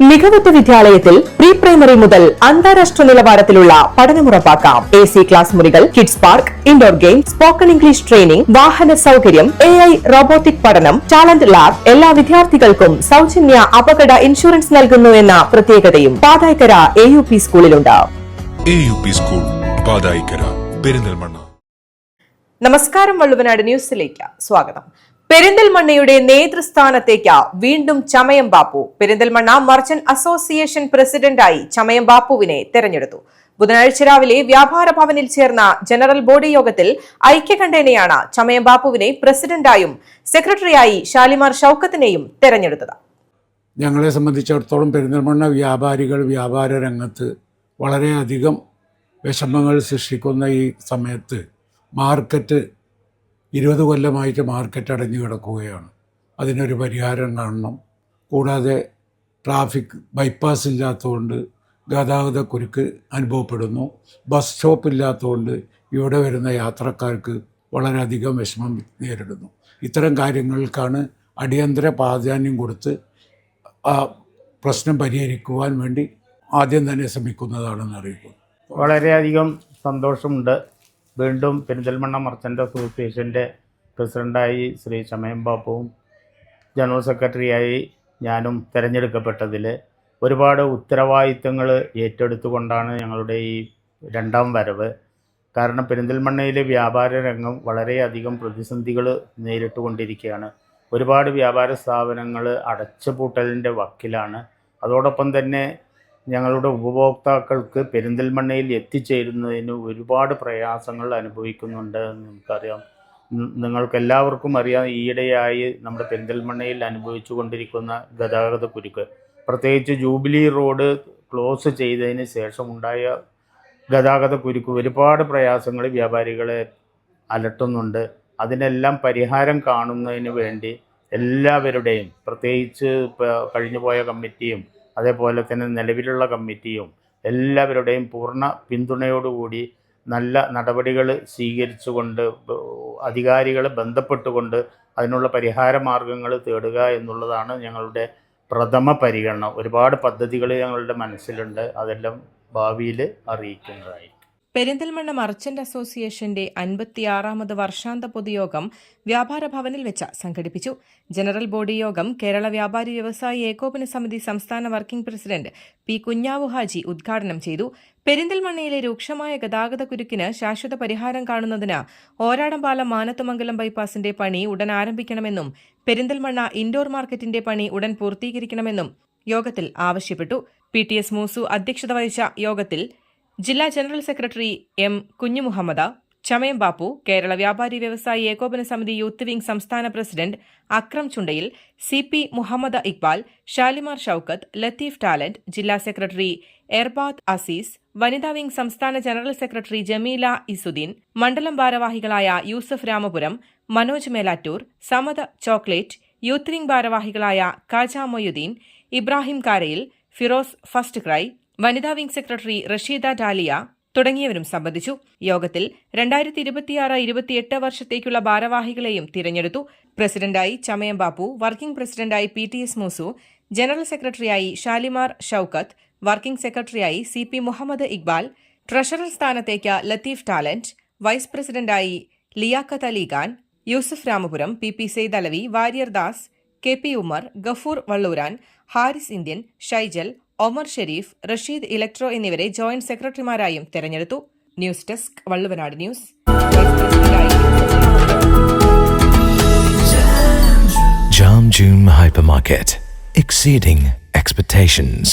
മികവുറ്റ വിദ്യാലയത്തിൽ pre primary മുതൽ അന്താരാഷ്ട്ര നിലവാരത്തിലുള്ള പഠനമുറപ്പാക്കാം. AC ക്ലാസ് മുറികൾ, kids park, indoor game, spoken English training, വാഹന സൗകര്യം, AI റോബോട്ടിക് പഠനം, ടാലന്റ് ലാബ്, എല്ലാ വിദ്യാർത്ഥികൾക്കും സൗജന്യ അപകട ഇൻഷുറൻസ് നൽകുന്നു എന്ന പ്രത്യേകതയും പാതായ്ക്കര AUP സ്കൂളിലുണ്ട്. AUP school, Pathaikkara, Perinthalmanna. നമസ്കാരം, വള്ളുവനാട് ന്യൂസിലേക്ക് സ്വാഗതം. പെരിന്തൽമണ്ണയുടെ നേതൃസ്ഥാനത്തേക്ക് വീണ്ടും ചമയം ബാപ്പു. പെരിന്തൽമണ്ണ മർച്ചന്റ് അസോസിയേഷൻ പ്രസിഡന്റായി ചമയം ബാപ്പുവിനെ തെരഞ്ഞെടുത്തു. ബുധനാഴ്ച രാവിലെ വ്യാപാര ഭവനിൽ ചേർന്ന ജനറൽ ബോഡി യോഗത്തിൽ ഐക്യകണ്ഠേനയാണ് ചമയം ബാപ്പുവിനെ പ്രസിഡന്റായും സെക്രട്ടറിയായി ഷാലിമാർ ഷൌക്കത്തിനെയും തെരഞ്ഞെടുത്തത്. ഞങ്ങളെ സംബന്ധിച്ചിടത്തോളം പെരിന്തൽമണ്ണ വ്യാപാരികൾ വ്യാപാര രംഗത്ത് വളരെയധികം വിഷമങ്ങൾ സൃഷ്ടിക്കുന്ന ഈ സമയത്ത് മാർക്കറ്റ് 20 കൊല്ലമായിട്ട് മാർക്കറ്റ് അടഞ്ഞു കിടക്കുകയാണ്. അതിനൊരു പരിഹാരം കാണണം. കൂടാതെ ട്രാഫിക് ബൈപ്പാസ് ഇല്ലാത്തതുകൊണ്ട് ഗതാഗത കുരുക്ക് അനുഭവപ്പെടുന്നു. ബസ് സ്റ്റോപ്പ് ഇല്ലാത്തതുകൊണ്ട് ഇവിടെ വരുന്ന യാത്രക്കാർക്ക് വളരെയധികം വിഷമം നേരിടുന്നു. ഇത്തരം കാര്യങ്ങൾക്കാണ് അടിയന്തര പ്രാധാന്യം കൊടുത്ത് ആ പ്രശ്നം പരിഹരിക്കുവാൻ വേണ്ടി ആദ്യം തന്നെ ശ്രമിക്കുന്നതാണെന്ന് അറിയിക്കുന്നു. വളരെയധികം സന്തോഷമുണ്ട്. വീണ്ടും പെരിന്തൽമണ്ണ മർച്ചൻ്റ് അസോസിയേഷൻ്റെ പ്രസിഡൻ്റായി ശ്രീ ചമയം ബാപ്പുവും ജനറൽ സെക്രട്ടറിയായി ഞാനും തിരഞ്ഞെടുക്കപ്പെട്ടതിൽ ഒരുപാട് ഉത്തരവാദിത്തങ്ങൾ ഏറ്റെടുത്തുകൊണ്ടാണ് ഞങ്ങളുടെ ഈ രണ്ടാം വരവ്. കാരണം പെരിന്തൽമണ്ണയിലെ വ്യാപാര രംഗം വളരെയധികം പ്രതിസന്ധികൾ നേരിട്ടുകൊണ്ടിരിക്കുകയാണ്. ഒരുപാട് വ്യാപാര സ്ഥാപനങ്ങൾ അടച്ചുപൂട്ടലിൻ്റെ വക്കിലാണ്. അതോടൊപ്പം തന്നെ ഞങ്ങളുടെ ഉപഭോക്താക്കൾക്ക് പെരിന്തൽമണ്ണയിൽ എത്തിച്ചേരുന്നതിന് ഒരുപാട് പ്രയാസങ്ങൾ അനുഭവിക്കുന്നുണ്ട് എന്ന് നമുക്കറിയാം. നിങ്ങൾക്കെല്ലാവർക്കും അറിയാം, ഈയിടെയായി നമ്മുടെ പെരിന്തൽമണ്ണയിൽ അനുഭവിച്ചു കൊണ്ടിരിക്കുന്ന ഗതാഗത കുരുക്ക്, പ്രത്യേകിച്ച് ജൂബിലി റോഡ് ക്ലോസ് ചെയ്തതിന് ശേഷമുണ്ടായ ഗതാഗത കുരുക്ക് ഒരുപാട് പ്രയാസങ്ങൾ വ്യാപാരികളെ അലട്ടുന്നുണ്ട്. അതിനെല്ലാം പരിഹാരം കാണുന്നതിന് വേണ്ടി എല്ലാവരുടെയും, പ്രത്യേകിച്ച് കഴിഞ്ഞുപോയ കമ്മിറ്റിയും അതേപോലെ തന്നെ നിലവിലുള്ള കമ്മിറ്റിയും എല്ലാവരുടെയും പൂർണ്ണ പിന്തുണയോടുകൂടി നല്ല നടപടികൾ സ്വീകരിച്ചുകൊണ്ട് അധികാരികളെ ബന്ധപ്പെട്ടുകൊണ്ട് അതിനുള്ള പരിഹാര മാർഗങ്ങൾ തേടുക എന്നുള്ളതാണ് ഞങ്ങളുടെ പ്രഥമ പരിഗണന. ഒരുപാട് പദ്ധതികൾ ഞങ്ങളുടെ മനസ്സിലുണ്ട്. അതെല്ലാം ഭാവിയിൽ അറിയിക്കുന്നതായി. പെരിന്തൽമണ്ണ മർച്ചന്റ് അസോസിയേഷന്റെ 56ാമത് വർഷാന്ത പൊതുയോഗം വ്യാപാര ഭവനിൽ വെച്ച് സംഘടിപ്പിച്ചു. ജനറൽ ബോഡി യോഗം കേരള വ്യാപാരി വ്യവസായി ഏകോപന സമിതി സംസ്ഥാന working president P Kunhavu Haji ഉദ്ഘാടനം ചെയ്തു. പെരിന്തൽമണ്ണയിലെ രൂക്ഷമായ ഗതാഗത കുരുക്കിന് ശാശ്വത പരിഹാരം കാണുന്നതിന് ഓരാടംപാലം മാനത്തുമംഗലം ബൈപ്പാസിന്റെ പണി ഉടൻ ആരംഭിക്കണമെന്നും പെരിന്തൽമണ്ണ ഇൻഡോർ മാർക്കറ്റിന്റെ പണി ഉടൻ പൂർത്തീകരിക്കണമെന്നും യോഗത്തിൽ ആവശ്യപ്പെട്ടു. PTS മൂസു അധ്യക്ഷത വഹിച്ച യോഗത്തിൽ ജില്ലാ general secretary M. Kunhumuhammed, Chamayam Bappu, Kerala Vyapari Vyavasayi Ekopana Samithi youth wing സംസ്ഥാന president Akram Chundayil, CP Muhammad Iqbal, Shalimar Shoukath, Latheef Talent, ജില്ലാ സെക്രട്ടറി എർബാദ് അസീസ്, വനിതാ വിംഗ് സംസ്ഥാന ജനറൽ സെക്രട്ടറി ജമീല ഇസുദ്ദീൻ, മണ്ഡലം ഭാരവാഹികളായ Yusuf Ramapuram, Manoj Melattur, Samad Chocolate, youth wing ഭാരവാഹികളായ കാജ മൊയ്യുദ്ദീൻ, ഇബ്രാഹിം കാരയിൽ, ഫിറോസ് ഫസ്റ്റ് ക്രൈ, വനിതാ വിംഗ് സെക്രട്ടറി റഷീദ ഡാലിയ തുടങ്ങിയവരും സംബന്ധിച്ചു. യോഗത്തിൽ 2026-28 വർഷത്തേക്കുള്ള ഭാരവാഹികളെയും തിരഞ്ഞെടുത്തു. പ്രസിഡന്റായി ചമയം ബാപ്പു, വർക്കിംഗ് പ്രസിഡന്റായി PTS മൂസു, ജനറൽ സെക്രട്ടറിയായി ഷാലിമാർ ഷൌക്കത്ത്, വർക്കിംഗ് സെക്രട്ടറിയായി CP മുഹമ്മദ് ഇക്ബാൽ, ട്രഷറർ സ്ഥാനത്തേക്ക് ലത്തീഫ് ടാലന്റ്, വൈസ് പ്രസിഡന്റായി Liyakhath Ali Khan, Yusuf Ramapuram, PP Sayed Alavi, Warrier Das, KP Umar, Gafoor Valluran, Haris Indian, Shyjal, Omar Sharif, Rasheed Electro എന്നിവരെ ജോയിന്റ് സെക്രട്ടറിമാരായും തെരഞ്ഞെടുത്തു. News desk, Valluvanad news. Jam June Hypermarket, exceeding expectations.